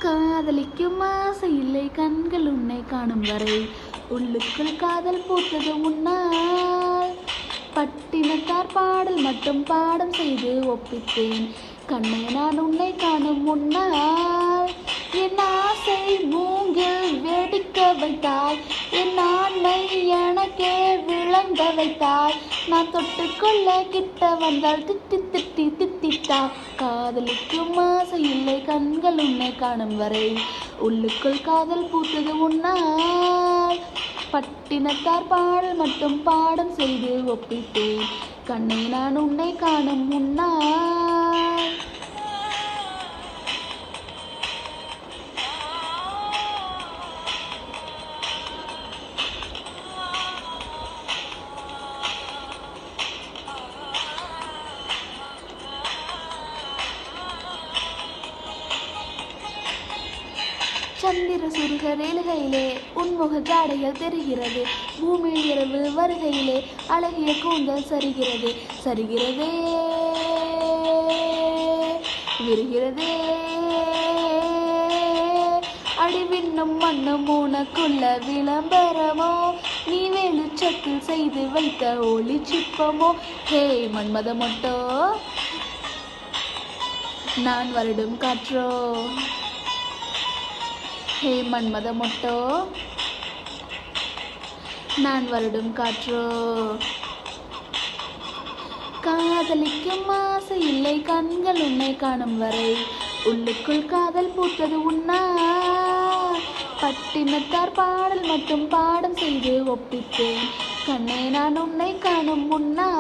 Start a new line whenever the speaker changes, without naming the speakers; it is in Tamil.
காதலிக்கும் ஆசை இல்லை கண்கள் உன்னை காணும் வரை உள்ளுக்குள் காதல் பூத்தது உன்னால் பட்டினத்தார் பாடல் மட்டும் பாடம் செய்து ஒப்பித்தேன் கண்ணை நான் உன்னை காணும் முன்னால் என் ஆசை மூங்கில் வெடிக்க வைத்தாய் என் ஆண்மை எனக்கே விளங்க வைத்தாய் நான் தொட்டுக்கொள்ள கிட்ட வந்தால் திட்டி திட்டி திட்டித்தா காதலிக்கும் ஆசை இல்லை கண்கள் உன்னை காணும் வரை உள்ளுக்குள் காதல் பூத்தது உன்னால் பட்டினத்தார் பாடல் மட்டும் பாடம் செய்து ஒப்பித்தேன் கண்ணை நான் உன்னை காணும் முன்னால் சந்திர சுருக ரேலுகையிலே உன்முக ஜாடைகள் தெரிகிறது பூமியில் இரவு வருகையிலே அழகிய கூந்தல் சரிகிறது சரிகிறதே விரிகிறதே அடிவிண்ணும் மண்ணும் உனக்குள்ள விளம்பரமோ நீ வெளிச்சத்தில் செய்து வைத்த ஒளி சிற்பமோ ஹே மன்மத மொட்டோ நான் வருடும் காற்றோ ஹே மன்மத மொட்டோ நான் வருடும் காற்றோ காதலிக்கும் ஆசை இல்லை கண்கள் உன்னை காணும் வரை உள்ளுக்குள் காதல் பூத்தது உன்னால் பட்டினத்தார் பாடல் மட்டும் பாடம் செய்து ஒப்பித்தேன் கண்ணே நான் உன்னை காணும் முன்னால்